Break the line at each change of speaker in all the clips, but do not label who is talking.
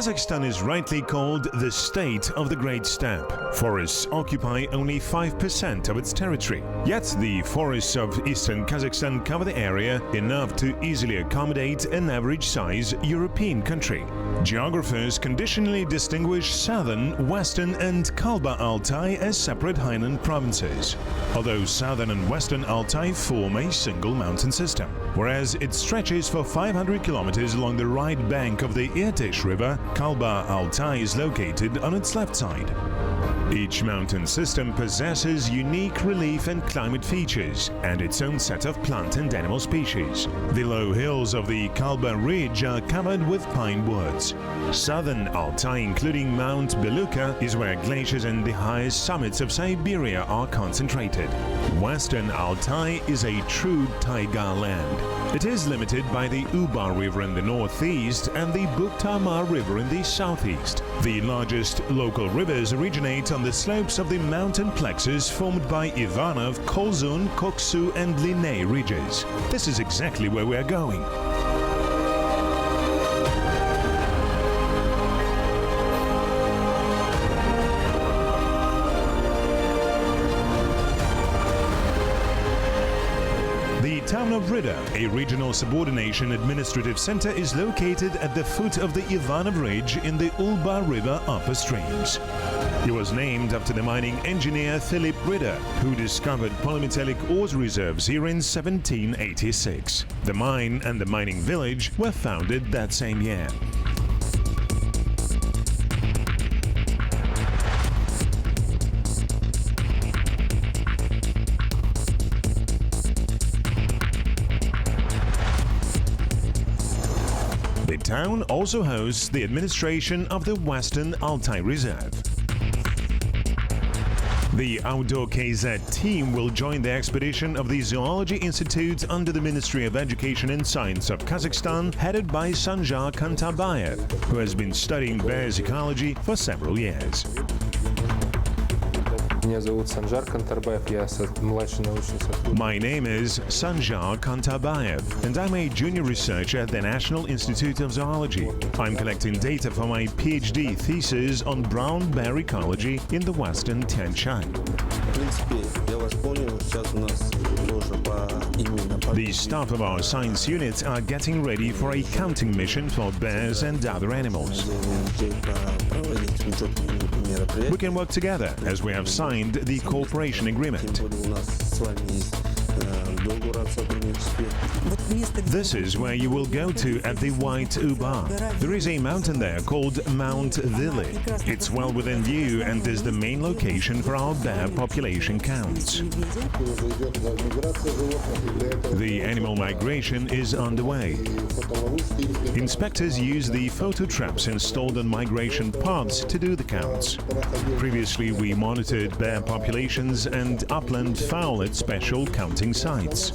Kazakhstan is rightly called the state of the Great Steppe. Forests occupy only 5% of its territory. Yet the forests of eastern Kazakhstan cover the area enough to easily accommodate an average-size European country. Geographers conditionally distinguish southern, western and Kalba-Altai as separate highland provinces, although southern and western Altai form a single mountain system, whereas it stretches for 500 kilometers along the right bank of the Irtysh River. Kalba-Altai is located on its left side. Each mountain system possesses unique relief and climate features and its own set of plant and animal species. The low hills of the Kalba Ridge are covered with pine woods. Southern Altai, including Mount Beluka, is where glaciers and the highest summits of Siberia are concentrated. Western Altai is a true taiga land. It is limited by the Uba River in the northeast and the Bukhtarma River in the southeast. The largest local rivers originate on the slopes of the mountain plexus formed by Ivanov, Kolzun, Koksu and Linei ridges. This is exactly where we are going. The town of Rida, a regional subordination administrative center, is located at the foot of the Ivanov Ridge in the Ulba River upper streams. It was named after the mining engineer Philip Rida, who discovered polymetallic ores reserves here in 1786. The mine and the mining village were founded that same year. The town also hosts the administration of the Western Altai Reserve. The outdoor KZ team will join the expedition of the Zoology Institute under the Ministry of Education and Science of Kazakhstan, headed by Sanjar Kantabayev, who has been studying bears ecology for several years.
My
name is Sanjar Kantabayev, and I'm a junior researcher at the National Institute of Zoology. I'm collecting data for my PhD thesis on brown bear ecology in the Western Tian Shan. The staff of our science unit are getting ready for a counting mission for bears and other animals. We can work together as we have signed the cooperation agreement. This is where you will go to at the White Uba. There is a mountain there called Mount Vili. It's well within view and is the main location for our bear population counts. The animal migration is underway. Inspectors use the photo traps installed on migration paths to do the counts. Previously, we monitored bear populations and upland fowl at special counting sites.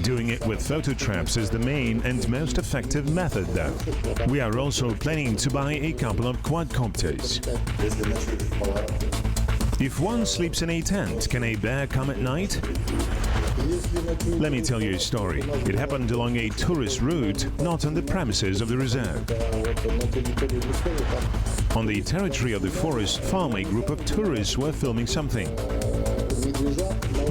Doing it with photo traps is the main and most effective method, though. We are also planning to buy a couple of quadcopters. If one sleeps in a tent, can a bear come at night? Let me tell you a story. It happened along a tourist route, not on the premises of the reserve. On the territory of the forest farm, a group of tourists were filming something.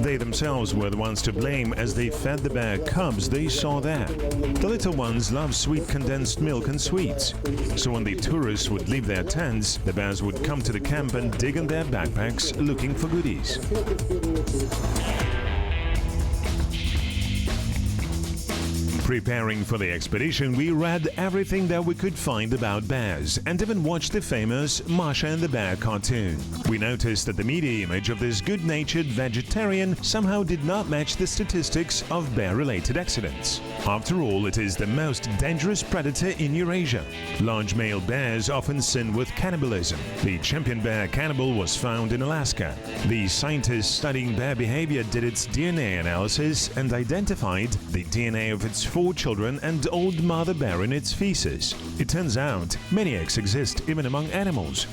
They themselves were the ones to blame, as they fed the bear cubs they saw there. The little ones love sweet condensed milk and sweets. So when the tourists would leave their tents, the bears would come to the camp and dig in their backpacks looking for goodies. Preparing for the expedition, we read everything that we could find about bears and even watched the famous Masha and the Bear cartoon. We noticed that the media image of this good-natured vegetarian somehow did not match the statistics of bear-related accidents. After all, it is the most dangerous predator in Eurasia. Large male bears often sin with cannibalism. The champion bear cannibal was found in Alaska. The scientists studying bear behavior did its DNA analysis and identified the DNA of its 4 children and old mother bear in its feces. It turns out maniacs exist even among animals.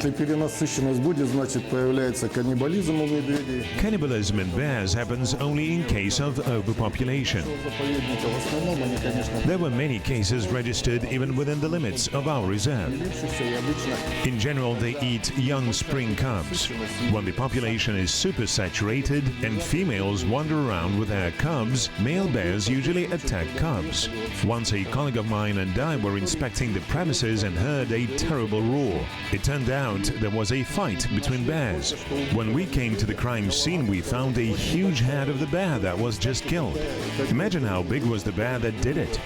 Если перенасыщенность будет, значит появляется каннибализм у медведей.
Cannibalism in bears happens only in case of overpopulation.
Заповедника в основном они, конечно,
There were many cases registered even within the limits of our reserve.
делившиеся и обычно
In general, they eat young spring cubs. When the population is supersaturated and females wander around with their cubs, male bears usually attack cubs. Once a colleague of mine and I were inspecting the premises and heard a terrible roar. It turned out there was a fight between bears. When we came to the crime scene, we found a huge head of the bear that was just killed. Imagine how big was the bear that did it.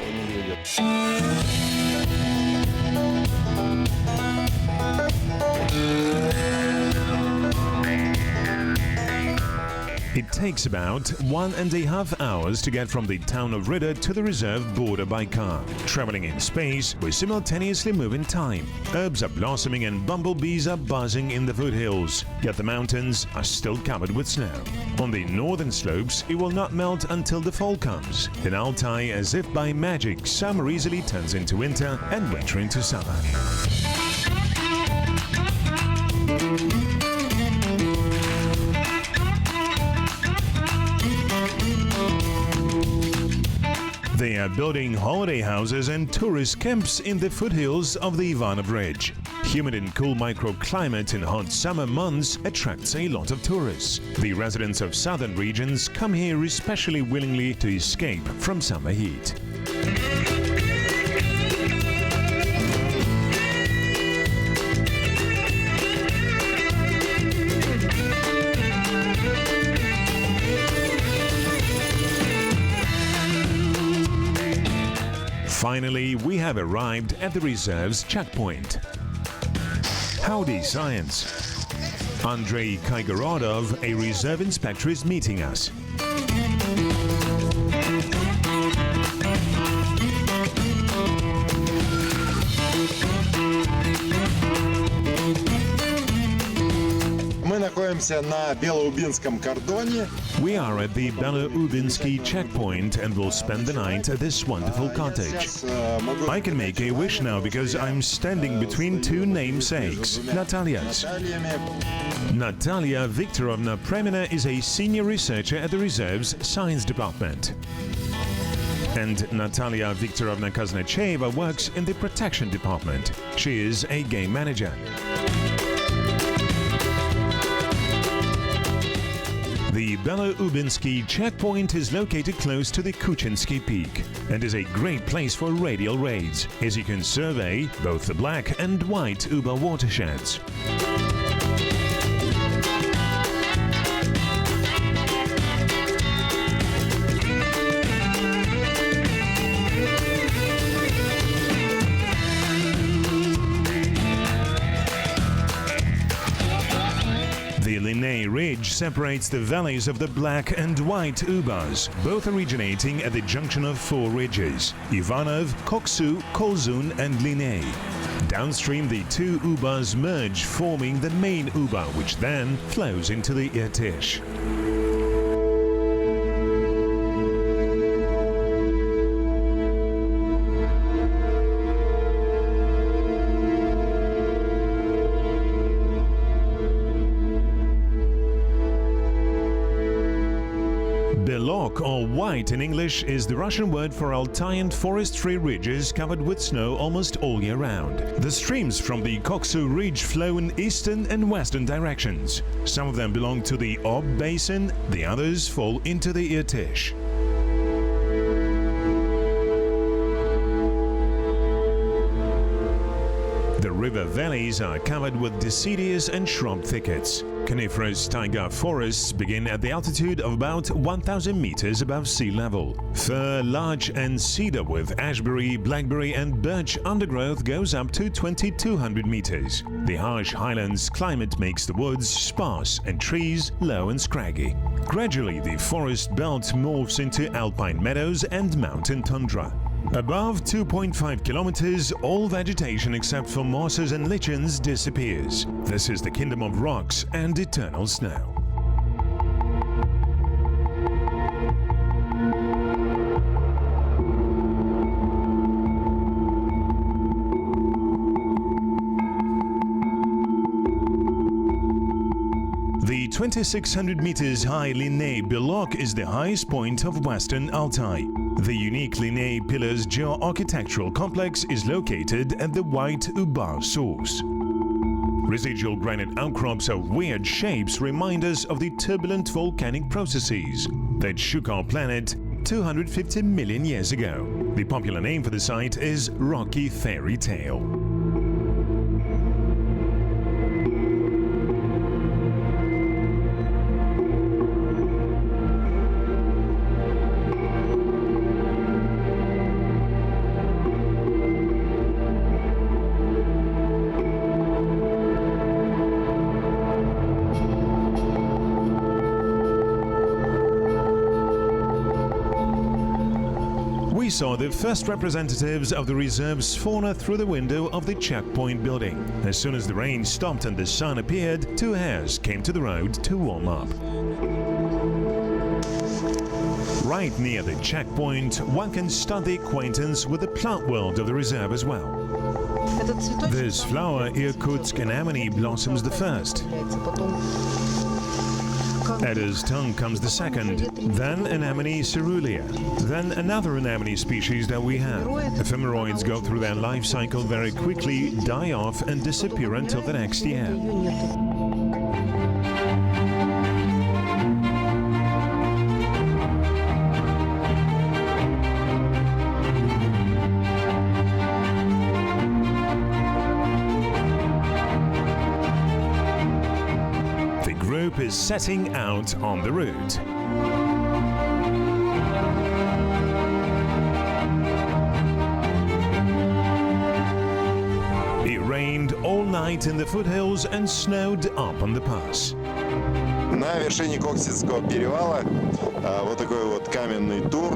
It takes about 1.5 hours to get from the town of Ridder to the reserve border by car. Traveling in space, we simultaneously move in time. Herbs are blossoming and bumblebees are buzzing in the foothills, yet the mountains are still covered with snow. On the northern slopes, it will not melt until the fall comes. In Altai, as if by magic, summer easily turns into winter and winter into summer. They are building holiday houses and tourist camps in the foothills of the Ivanov Ridge. Humid and cool microclimate in hot summer months attracts a lot of tourists. The residents of southern regions come here especially willingly to escape from summer heat. Finally, we have arrived at the reserve's checkpoint. Howdy, science! Andrei Kaigorodov, a reserve inspector, is meeting us.
Мы находимся на Белоубинском кордоне.
We are at the Belo-Ubinsky checkpoint and will spend the night at this wonderful cottage.
Сейчас могу
I can make a wish now because I'm standing between two namesakes, Natalia's.
Натальями.
Natalia Viktorovna Premina is a senior researcher at the reserve's science department. And Natalia Viktorovna Kaznacheva works in the protection department. She is a game manager. The Belo-Ubinsky checkpoint is located close to the Kuchinsky Peak and is a great place for radial raids, as you can survey both the black and white Uba watersheds. The Linné Ridge separates the valleys of the black and white Ubas, both originating at the junction of four ridges: Ivanov, Koksu, Kolzun and Linné. Downstream, the two Ubas merge, forming the main Uba, which then flows into the Irtysh. Belok, or white in English, is the Russian word for Altayan forest-free ridges covered with snow almost all year round. The streams from the Koksu Ridge flow in eastern and western directions. Some of them belong to the Ob Basin, the others fall into the Irtysh. The river valleys are covered with deciduous and shrub thickets. Coniferous taiga forests begin at the altitude of about 1,000 meters above sea level. Fir, larch and cedar with ashberry, blackberry and birch undergrowth goes up to 2,200 meters. The harsh highlands climate makes the woods sparse and trees low and scraggy. Gradually, the forest belt morphs into alpine meadows and mountain tundra. Above 2.5 kilometers, all vegetation except for mosses and lichens disappears. This is the kingdom of rocks and eternal snow. The 2,600 meters high Linnei Bilok is the highest point of Western Altai. The unique Linnei Pillars geo-architectural complex is located at the White Uba source. Residual granite outcrops of weird shapes remind us of the turbulent volcanic processes that shook our planet 250 million years ago. The popular name for the site is Rocky Fairy Tale. We saw the first representatives of the reserve's fauna through the window of the checkpoint building. As soon as the rain stopped and the sun appeared, two hares came to the road to warm up. Right near the checkpoint, one can start the acquaintance with the plant world of the reserve as well. This flower, Irkutsk anemone, blossoms the first. At his tongue comes the second, then anemone cerulean, then another anemone species that we have. Ephemeroids go through their life cycle very quickly, die off and disappear until the next year. Is setting out on the route. It rained all night in the foothills and snowed up on the pass.
На вершине Коксинского перевала вот такой вот каменный тур.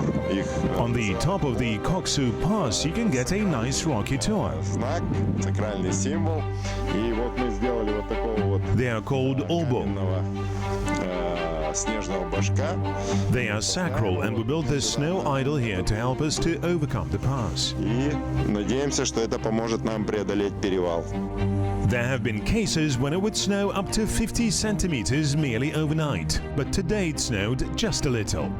On the top of the Koksu Pass, you can get a nice rocky tour.
Знак, сакральный символ. И вот мы сделали вот такого вот.
They are called obo.
Снежного башка.
They are sacral, and we built this snow idol here to help us to overcome the pass.
И надеемся, что это поможет нам преодолеть перевал.
There have been cases when it would snow up to 50 centimeters merely overnight, but today it snowed just a little.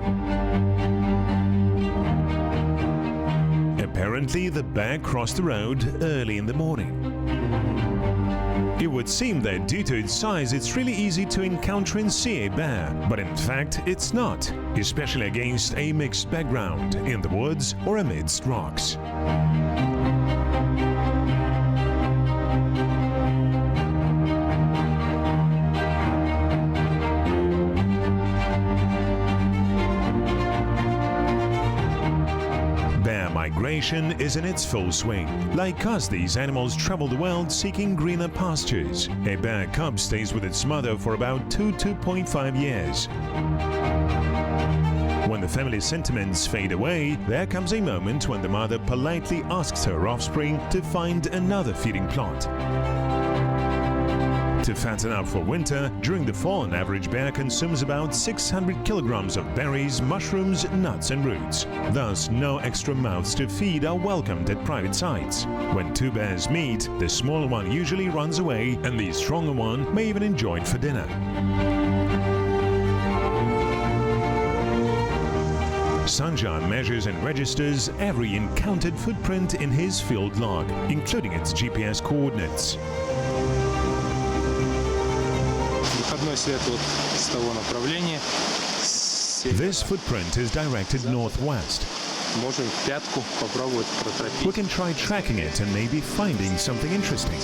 Apparently, the bear crossed the road early in the morning. It would seem that due to its size, it's really easy to encounter and see a bear, but in fact, it's not, especially against a mixed background, in the woods or amidst rocks. Migration is in its full swing. Like us, these animals travel the world seeking greener pastures. A bear cub stays with its mother for about 2.5 years. When the family sentiments fade away, there comes a moment when the mother politely asks her offspring to find another feeding plot. To fatten up for winter, during the fall an average bear consumes about 600 kilograms of berries, mushrooms, nuts and roots. Thus, no extra mouths to feed are welcomed at private sites. When two bears meet, the smaller one usually runs away and the stronger one may even enjoy it for dinner. Sanjar measures and registers every encountered footprint in his field log, including its GPS coordinates. This footprint is directed northwest. We can try tracking it and maybe finding something interesting.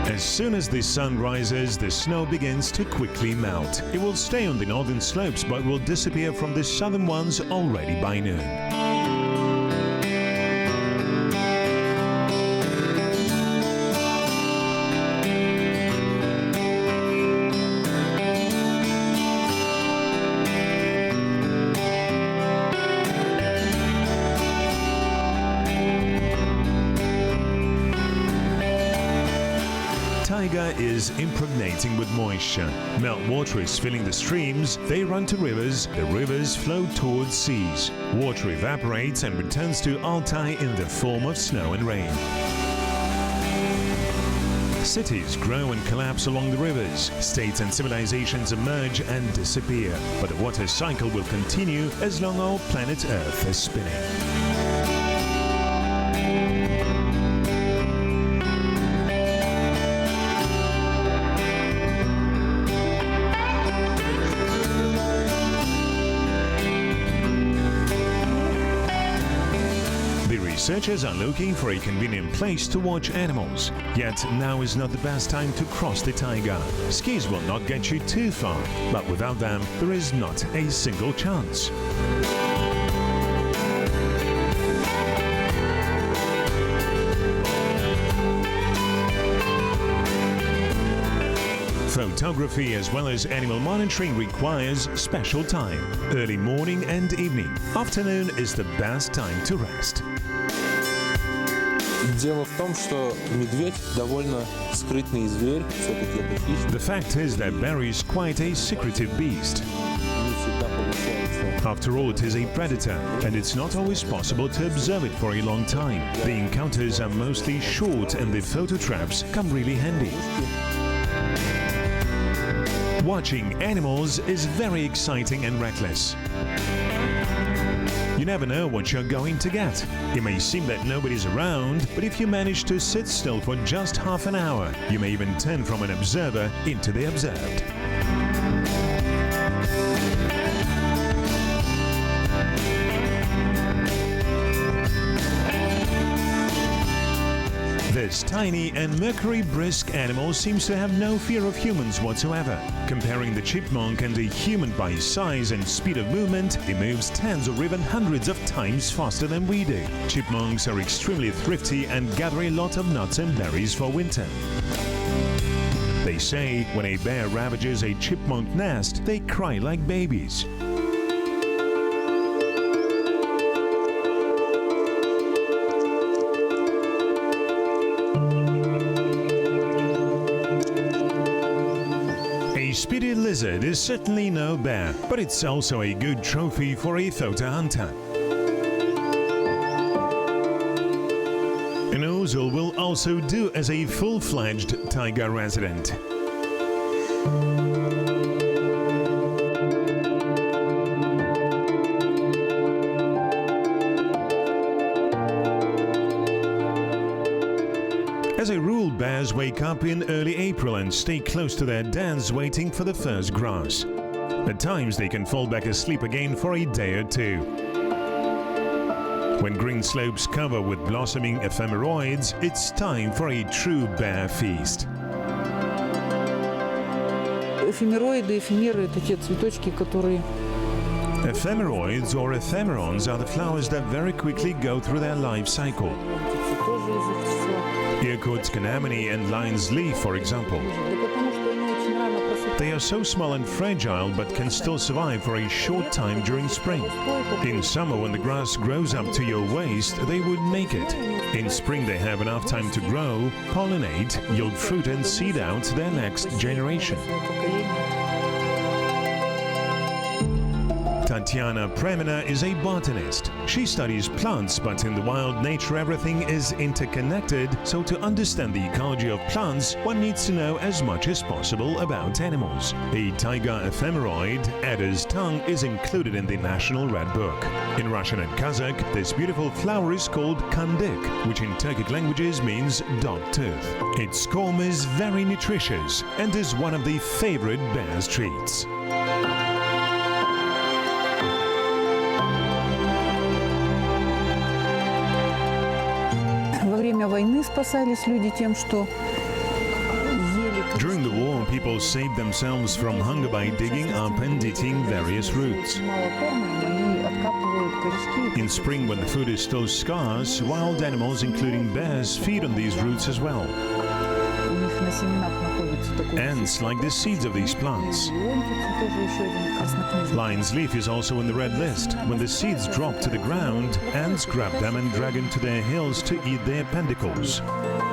As soon as the sun rises, the snow begins to quickly melt. It will stay on the northern slopes but will disappear from the southern ones already by noon. taiga is impregnating with moisture. Meltwater is filling the streams, they run to rivers, the rivers flow towards seas. Water evaporates and returns to Altai in the form of snow and rain. Cities grow and collapse along the rivers. States and civilizations emerge and disappear. But the water cycle will continue as long as our planet Earth is spinning. Researchers are looking for a convenient place to watch animals. Yet now is not the best time to cross the taiga. Skis will not get you too far, but without them there is not a single chance. Photography as well as animal monitoring requires special time. Early morning and evening. Afternoon is the best time to rest.
Дело в том, что медведь довольно скрытный зверь, все-таки это хищник.
The fact is that bear is quite a secretive beast.
Не всегда получается.
After all, it is a predator, and it's not always possible to observe it for a long time. The encounters are mostly short, and the photo traps come really handy. Watching animals is very exciting and reckless. You never know what you're going to get. It may seem that nobody's around, but if you manage to sit still for just half an hour, you may even turn from an observer into the observed. This tiny and mercury-brisk animal seems to have no fear of humans whatsoever. Comparing the chipmunk and a human by size and speed of movement, it moves tens or even hundreds of times faster than we do. Chipmunks are extremely thrifty and gather a lot of nuts and berries for winter. They say when a bear ravages a chipmunk nest, they cry like babies. A speedy lizard is certainly no bear, but it's also a good trophy for a photo hunter. An ousel will also do as a full-fledged taiga resident. As a rule, bears wake up in early April and stay close to their dens waiting for the first grass. At times they can fall back asleep again for a day or two. When green slopes cover with blossoming ephemeroids, it's time for a true bear feast.
Эфемероиды, эфемеры – это те цветочки, которые…
Ephemeroids or ephemerons are the flowers that very quickly go through their life cycle.
тоже из их числа.
Irkutsk anemone and lion's leaf, for example.
Да потому что они очень рано просыпаются.
They are so small and fragile but can still survive for a short time during spring. In summer, when the grass grows up to your waist, they would make it. In spring, they have enough time to grow, pollinate, yield fruit and seed out their next generation. Tatiana Premina is a botanist. She studies plants, but in the wild nature everything is interconnected, so to understand the ecology of plants, one needs to know as much as possible about animals. A taiga ephemeroid, adder's tongue, is included in the National Red Book. In Russian and Kazakh, this beautiful flower is called kandik, which in Turkic languages means dog tooth. Its comb is very nutritious and is one of the favorite bear's treats.
Во время войны спасались люди тем, что ели…
During the war, people saved themselves from hunger by digging up and eating various roots.
Мало корма, они откапывают корешки.
In spring, when the food is still scarce, wild animals, including bears, feed on these roots as well.
У них на семенах находится такой…
Ants like the seeds of these plants.
Леонтицы тоже еще один краснокнижник.
Lion's leaf is also in the red list. When the seeds drop to the ground, ants grab them and drag them to their hills to eat their pendicles.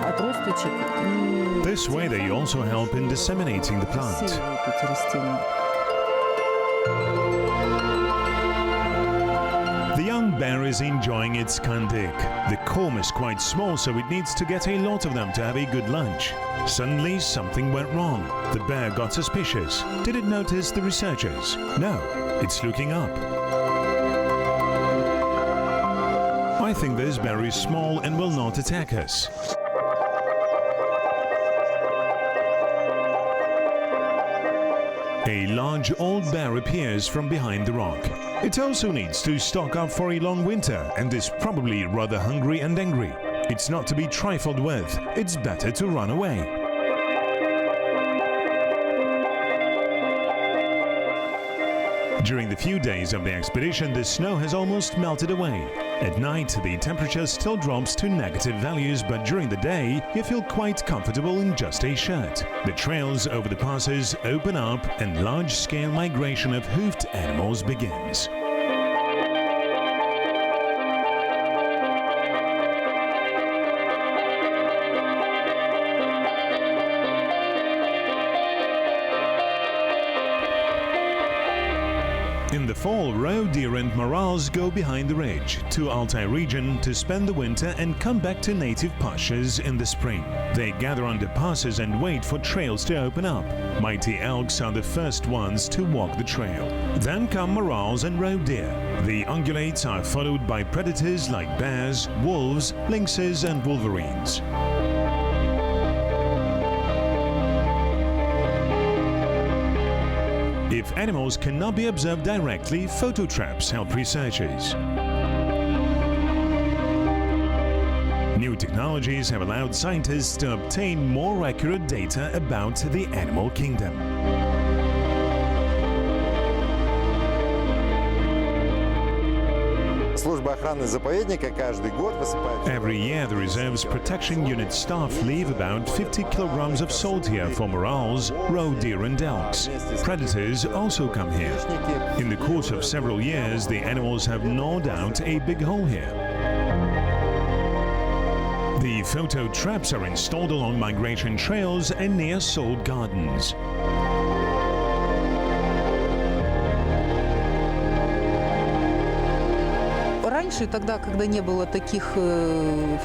Отросточек и
This way they also help in disseminating the plant.
Рассеивают эти растения.
The young bear is enjoying its kandik. The comb is quite small, so it needs to get a lot of them to have a good lunch. Suddenly, something went wrong. The bear got suspicious. Did it notice the researchers? No, it's looking up. I think this bear is small and will not attack us. A large old bear appears from behind the rock. It also needs to stock up for a long winter and is probably rather hungry and angry. It's not to be trifled with. It's better to run away. During the few days of the expedition, the snow has almost melted away. At night, the temperature still drops to negative values, but during the day, you feel quite comfortable in just a shirt. The trails over the passes open up and large-scale migration of hoofed animals begins. In the fall, roe deer and morels go behind the ridge to Altai region to spend the winter and come back to native pastures in the spring. They gather under passes and wait for trails to open up. Mighty elks are the first ones to walk the trail. Then come morels and roe deer. The ungulates are followed by predators like bears, wolves, lynxes and wolverines. If animals cannot be observed directly, photo traps help researchers. New technologies have allowed scientists to obtain more accurate data about the animal kingdom.
Служба охраны заповедника каждый год высыпает.
Every year, the reserve's protection unit staff leave about 50 kilograms of salt here for morels, roe deer and elks. Predators also come here. In the course of several years, the animals have gnawed out a big hole here. The photo traps are installed along migration trails and near salt gardens.
Раньше, тогда, когда не было таких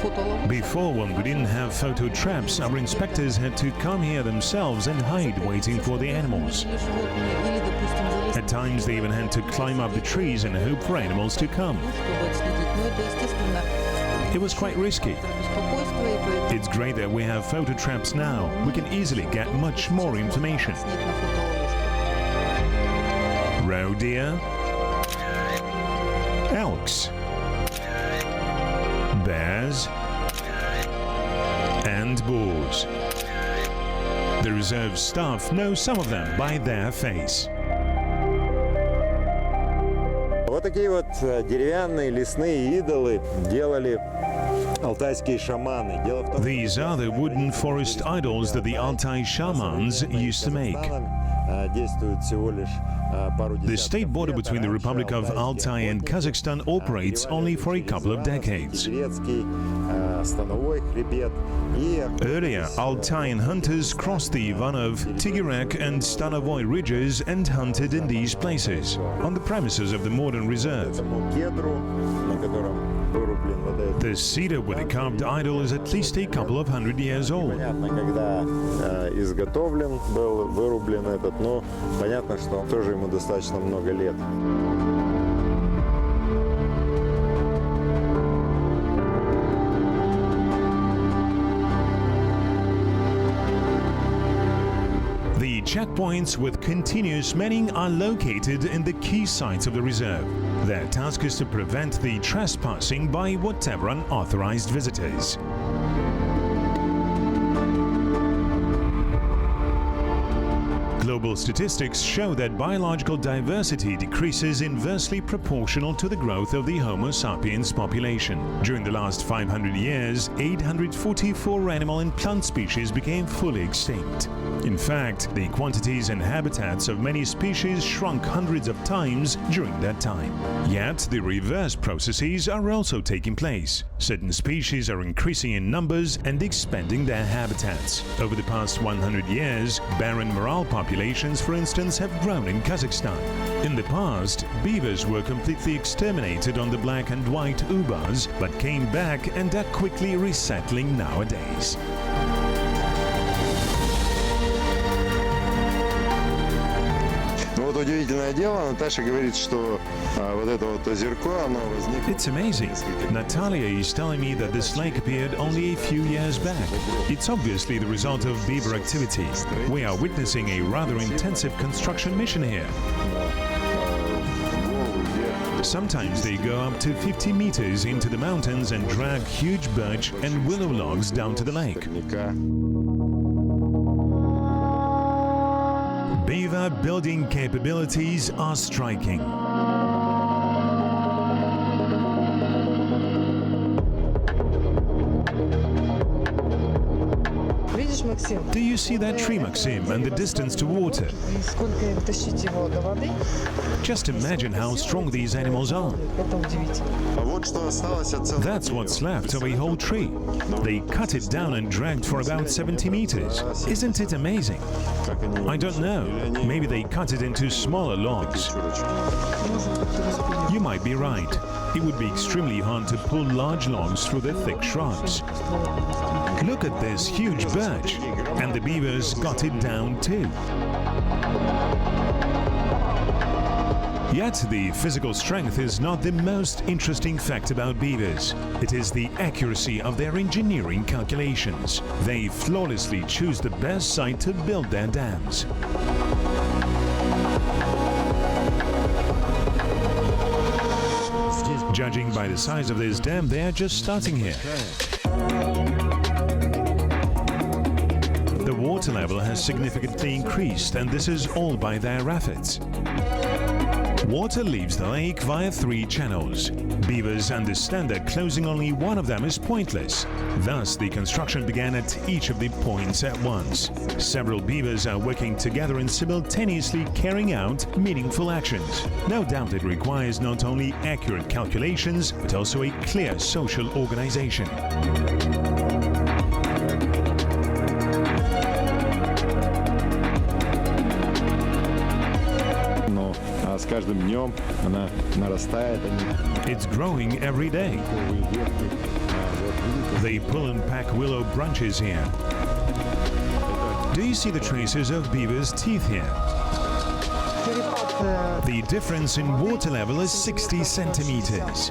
фотоловушек,
Before, when we didn't have photo traps, our inspectors had to come here themselves and hide, waiting for the animals.
или животные, или, допустим, залезть
At times, they even had to climb up the trees and hope for animals to come.
чтобы отследить. Но это, естественно,
It was quite risky.
беспокойство, и поэтому
It's great that we have photo traps now. We can easily get much more information.
снять на фотоловушку.
Roe deer, elks, bears, and bulls. The reserve staff know some of them by their face.
Вот такие вот деревянные лесные идолы делали алтайские шаманы. Дело в том,
These are the wooden forest idols that the Altai shamans used to make.
действует всего лишь пару
The
десятков
state border
лет,
between the
а
Republic of
раньше
Altai and
алтайские
Kazakhstan
охотники
operates only for a couple of decades.
Сибирецкий, становой хребет и
Earlier, Altaian hunters crossed the Ivanov, Tigirek and Stanovoy ridges and hunted in these places, on the premises of the modern reserve.
этому кедру, на котором вырублен вот этот.
The cedar with the carved idol is at least a couple of 100 years old.
Понятно, когда изготовлен был, вырублен этот, но понятно, что тоже ему достаточно много лет.
The checkpoints with continuous manning are located in the key sites of the reserve. Their task is to prevent the trespassing by whatever unauthorized visitors. Global statistics show that biological diversity decreases inversely proportional to the growth of the Homo sapiens population. During the last 500 years, 844 animal and plant species became fully extinct. In fact, the quantities and habitats of many species shrunk hundreds of times during that time. Yet, the reverse processes are also taking place. Certain species are increasing in numbers and expanding their habitats. Over the past 100 years, barren marl populations, for instance, have grown in Kazakhstan. In the past, beavers were completely exterminated on the black and white ubas, but came back and are quickly resettling nowadays.
Удивительное дело, Наташа говорит, что вот это вот озерко, оно возникло.
It's amazing. Natalia is telling me that this lake appeared only a few years back. It's obviously the result of beaver activity. We are witnessing a rather intensive construction mission here. Sometimes they go up to 50 meters into the mountains and drag huge birch and willow logs down to the lake. Beaver building capabilities are striking.
Видишь, Максим?
Do you see that tree, Maxim, and the distance to water?
Сколько им тащить его до воды?
Just imagine how strong these animals are.
Это удивительно.
That's what's left of a whole tree. They cut it down and dragged for about 70 meters. Isn't it amazing? I don't know. Maybe they cut it into smaller logs. You might be right. It would be extremely hard to pull large logs through the thick shrubs. Look at this huge birch, and the beavers got it down too. Yet the physical strength is not the most interesting fact about beavers. It is the accuracy of their engineering calculations. They flawlessly choose the best site to build their dams. Judging by the size of this dam, they are just starting here. The water level has significantly increased, and this is all by their efforts. Water leaves the lake via 3 channels. Beavers understand that closing only one of them is pointless. Thus, the construction began at each of the points at once. Several beavers are working together and simultaneously carrying out meaningful actions. No doubt it requires not only accurate calculations, but also a clear social organization.
С каждым днем она нарастает.
It's growing every day. They pull and pack willow branches here. Do you see the traces of beavers' teeth here? The difference in water level is 60 centimeters.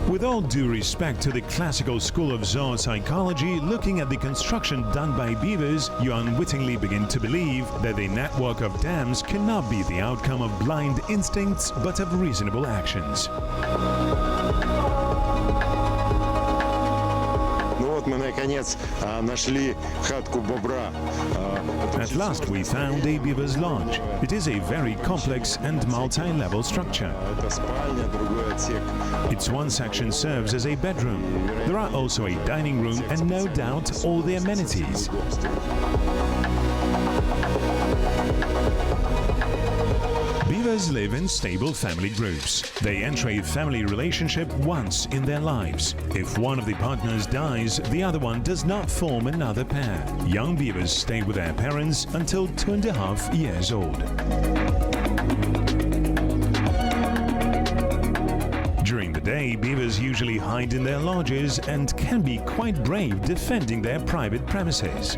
With all due respect to the classical school of zoopsychology, looking at the construction done by beavers, you unwittingly begin to believe that the network of dams cannot be the outcome of blind instincts, but of reasonable actions.
Мы наконец нашли хатку бобра.
At last we found a beaver's lodge. It is a very complex and multi-level structure.
Это спальня, другой отсек.
Its one section serves as a bedroom. There are also a dining room and no doubt all the amenities. Beavers live in stable family groups. They enter a family relationship once in their lives. If one of the partners dies, the other one does not form another pair. Young beavers stay with their parents until 2.5 years old. During the day, beavers usually hide in their lodges and can be quite brave defending their private premises.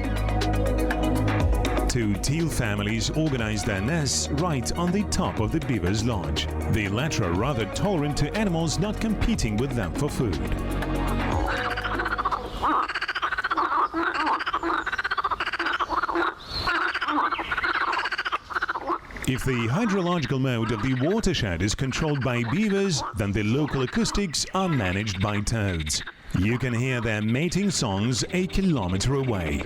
2 teal families organize their nests right on the top of the beaver's lodge. The latter are rather tolerant to animals not competing with them for food. If the hydrological mode of the watershed is controlled by beavers, then the local acoustics are managed by toads. You can hear their mating songs a kilometer away.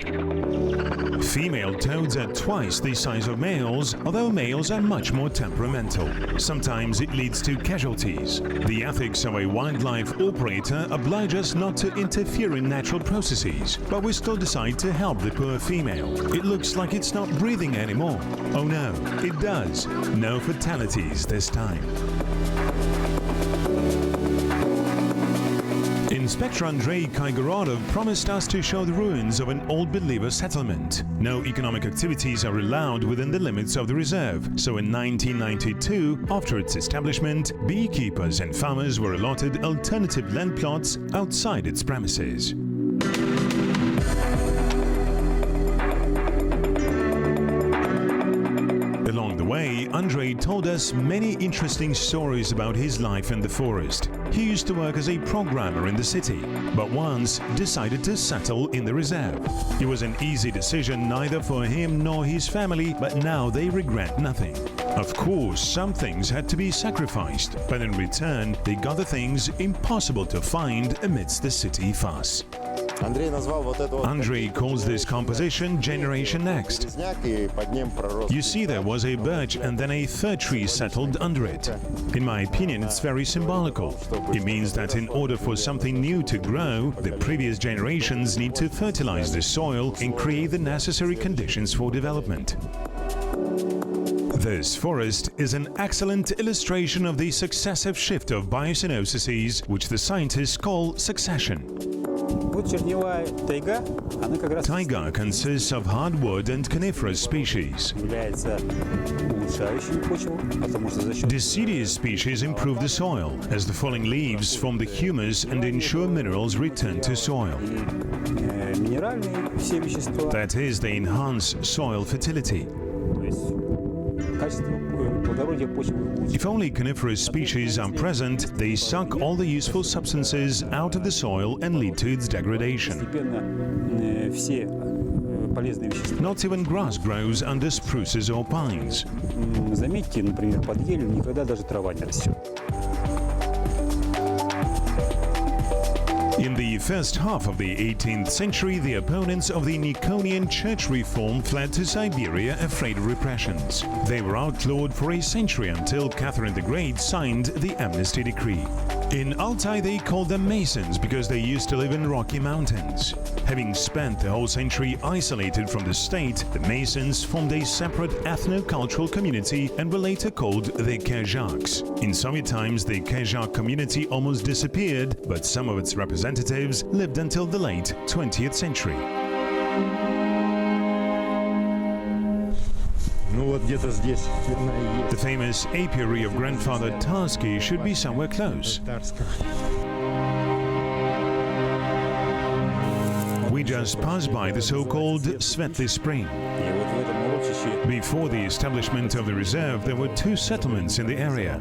Female toads are twice the size of males, although males are much more temperamental. Sometimes it leads to casualties. The ethics of a wildlife operator oblige us not to interfere in natural processes, but we still decide to help the poor female. It looks like it's not breathing anymore. Oh no, it does. No fatalities this time. Inspector Andrei Kaigorodov promised us to show the ruins of an old believer settlement. No economic activities are allowed within the limits of the reserve, so in 1992, after its establishment, beekeepers and farmers were allotted alternative land plots outside its premises. Along the way, Andrei told us many interesting stories about his life in the forest. He used to work as a programmer in the city, but once decided to settle in the reserve. It was an easy decision neither for him nor his family, but now they regret nothing. Of course, some things had to be sacrificed, but in return, they got the things impossible to find amidst the city fuss. Andrei calls this composition Generation Next. You see, there was a birch and then a fir tree settled under it. In my opinion, it's very symbolical. It means that in order for something new to grow, the previous generations need to fertilize the soil and create the necessary conditions for development. This forest is an excellent illustration of the successive shift of biocenosis, which the scientists call succession. Taiga consists of hardwood and coniferous species. Deciduous species improve the soil, as the falling leaves form the humus and ensure minerals return to soil. That is, they enhance soil fertility. If only coniferous species are present, they suck all the useful substances out of the soil and lead to its degradation. Not even grass grows under spruces or pines. In the first half of the 18th century, the opponents of the Niconian church reform fled to Siberia afraid of repressions. They were outlawed for a century until Catherine the Great signed the amnesty decree. In Altai, they called them Masons because they used to live in rocky mountains. Having spent the whole century isolated from the state, the Masons formed a separate ethno-cultural community and were later called the Kazaks. In Soviet times, the Kazakh community almost disappeared, but some of its representatives lived until the late 20th century. The famous apiary of grandfather Tarsky should be somewhere close. We just passed by the so-called Svetly Spring. Before the establishment of the reserve, there were two settlements in the area.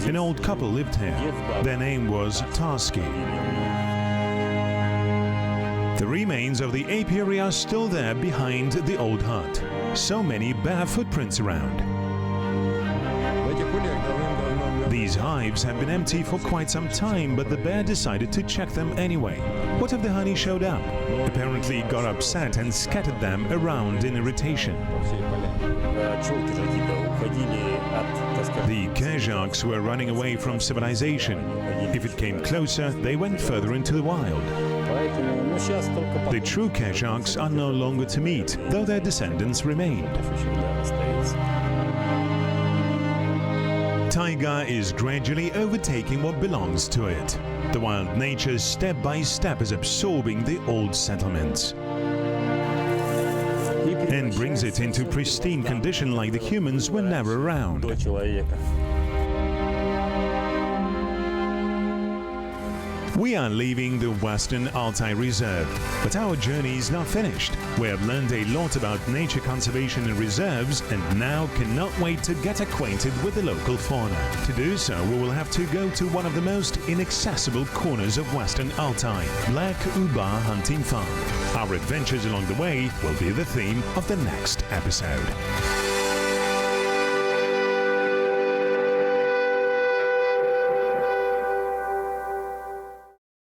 An old couple lived here. Their name was Tarsky. The remains of the apiary are still there behind the old hut. So many bare footprints around. These hives have been empty for quite some time, but the bear decided to check them anyway. What if the honey showed up? Apparently got upset and scattered them around in irritation. The Kazaks were running away from civilization. If it came closer, they went further into the wild. The true Kazaks are no longer to meet, though their descendants remained. Taiga is gradually overtaking what belongs to it. The wild nature step by step is absorbing the old settlements and brings it into pristine condition like the humans were never around. We are leaving the Western Altai Reserve, but our journey is not finished. We have learned a lot about nature conservation and reserves and now cannot wait to get acquainted with the local fauna. To do so, we will have to go to one of the most inaccessible corners of Western Altai, Black Ubar Hunting Farm. Our adventures along the way will be the theme of the next episode.